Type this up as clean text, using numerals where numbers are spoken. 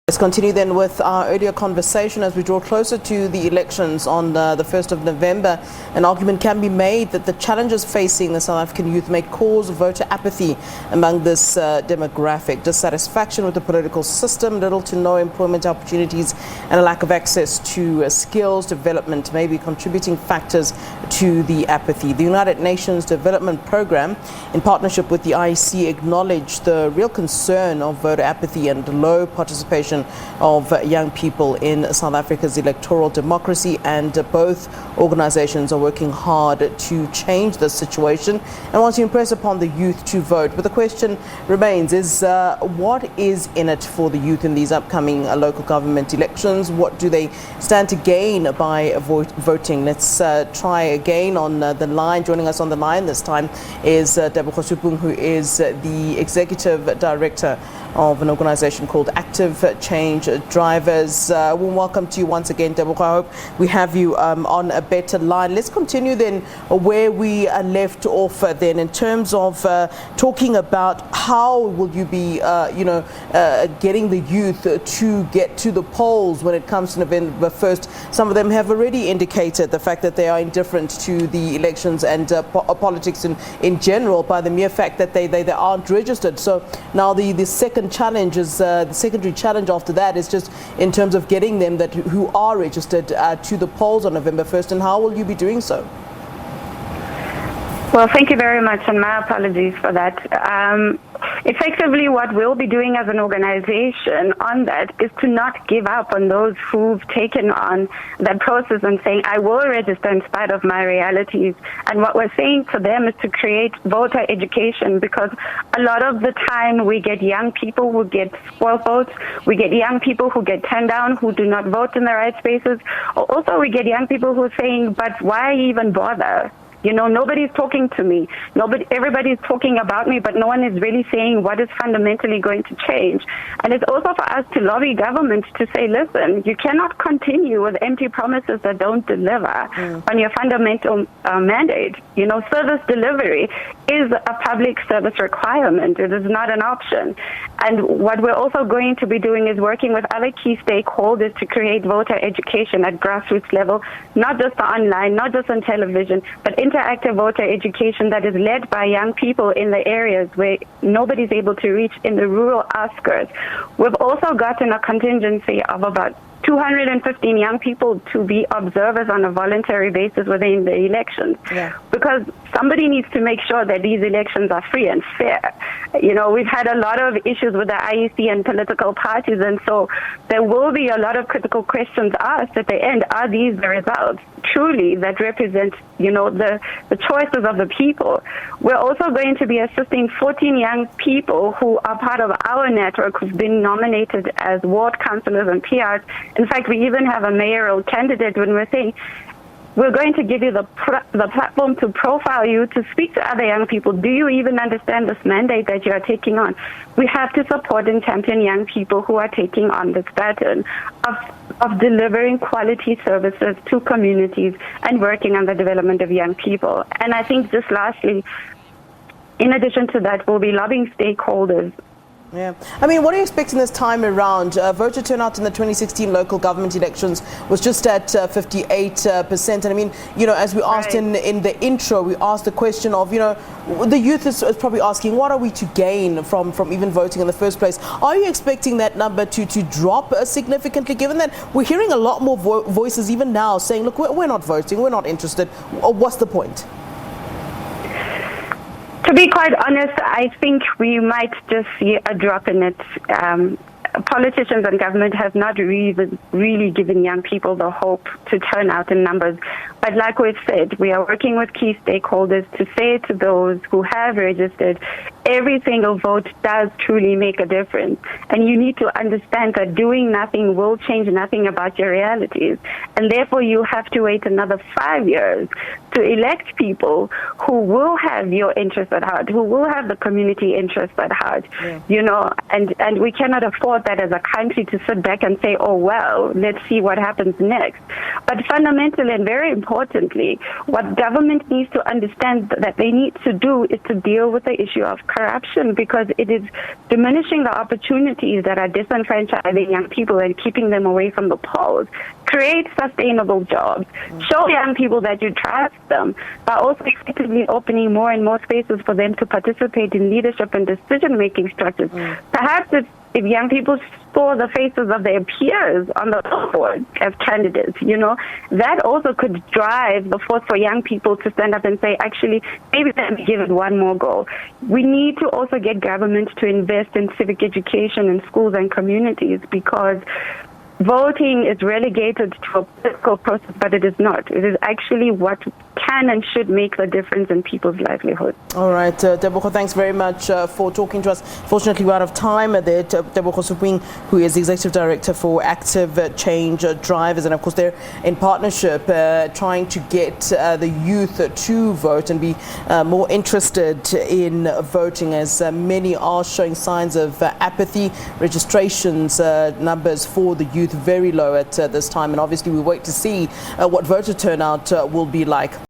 Let's continue then with our earlier conversation as we draw closer to the elections on the 1st of November. An argument can be made that the challenges facing the South African youth may cause voter apathy among this demographic. Dissatisfaction with the political system, little to no employment opportunities, and a lack of access to skills development may be contributing factors to the apathy. The United Nations Development Programme, in partnership with the IEC, acknowledged the real concern of voter apathy and low participation of young people in South Africa's electoral democracy, and both organizations are working hard to change the situation and want to impress upon the youth to vote. But the question remains is what is in it for the youth in these upcoming local government elections? What do they stand to gain by voting? Let's try again on the line. Joining us on the line this time is Tebogo Suping, who is the Executive Director of an organization called Active Change Drivers. Warm welcome to you once again, Tebogo. I hope we have you on a better line. Let's continue then where we left off then in terms of talking about how will you be, getting the youth to get to the polls when it comes to November 1st. Some of them have already indicated the fact that they are indifferent to the elections and politics in general by the mere fact that they aren't registered. So now the second challenge is the secondary challenge after that is just in terms of getting them who are registered to the polls on November 1st, and how will you be doing so? Well, thank you very much, and my apologies for that. Effectively, what we'll be doing as an organization on that is to not give up on those who've taken on that process and saying, I will register in spite of my realities. And what we're saying to them is to create voter education, because a lot of the time we get young people who get spoiled votes, we get young people who get turned down, who do not vote in the right spaces. Also, we get young people who are saying, but why even bother? You know, nobody's talking to me. Everybody's talking about me, but no one is really saying what is fundamentally going to change. And it's also for us to lobby government to say, listen, you cannot continue with empty promises that don't deliver on your fundamental mandate. You know, service delivery is a public service requirement. It is not an option. And what we're also going to be doing is working with other key stakeholders to create voter education at grassroots level, not just online, not just on television, but interactive voter education that is led by young people in the areas where nobody's able to reach, in the rural outskirts. We've also gotten a contingency of about 215 young people to be observers on a voluntary basis within the elections. Because somebody needs to make sure that these elections are free and fair. You know, we've had a lot of issues with the IEC and political parties, and so there will be a lot of critical questions asked at the end. Are these the results truly that represent, you know, the choices of the people? We're also going to be assisting 14 young people who are part of our network who've been nominated as ward councillors and PRs. In fact, we even have a mayoral candidate when we're saying, we're going to give you the platform to profile you, to speak to other young people. Do you even understand this mandate that you are taking on? We have to support and champion young people who are taking on this pattern of delivering quality services to communities and working on the development of young people. And I think just lastly, in addition to that, we'll be lobbying stakeholders. Yeah. I mean, what are you expecting this time around? Voter turnout in the 2016 local government elections was just at 58%. And I mean, you know, as we asked in the intro, we asked the question of, you know, the youth is probably asking, what are we to gain from even voting in the first place? Are you expecting that number to drop significantly, given that we're hearing a lot more voices even now saying, look, we're not voting, we're not interested. What's the point? To be quite honest, I think we might just see a drop in it. Politicians and government have not really given young people the hope to turn out in numbers. But like we've said, we are working with key stakeholders to say to those who have registered, every single vote does truly make a difference. And you need to understand that doing nothing will change nothing about your realities. And therefore, you have to wait another 5 years to elect people who will have your interests at heart, who will have the community interests at heart, you know, and we cannot afford that as a country to sit back and say, oh, well, let's see what happens next. But fundamentally and very importantly, what government needs to understand that they need to do is to deal with the issue of corruption, because it is diminishing the opportunities that are disenfranchising young people and keeping them away from the polls. Create sustainable jobs. Show young people that you trust them, by also effectively opening more and more spaces for them to participate in leadership and decision-making structures. Perhaps if young people saw the faces of their peers on the board as candidates, that also could drive the force for young people to stand up and say, actually, maybe let me give it one more go. We need to also get government to invest in civic education in schools and communities, because voting is relegated to a political process, but it is not. It is actually what can and should make the difference in people's livelihood. All right, Tebogo, thanks very much for talking to us. Fortunately, we're out of time there. Tebogo Suping, who is the Executive Director for Active Change Drivers, and of course they're in partnership trying to get the youth to vote and be more interested in voting, as many are showing signs of apathy. Registrations numbers for the youth very low at this time, and obviously we wait to see what voter turnout will be like.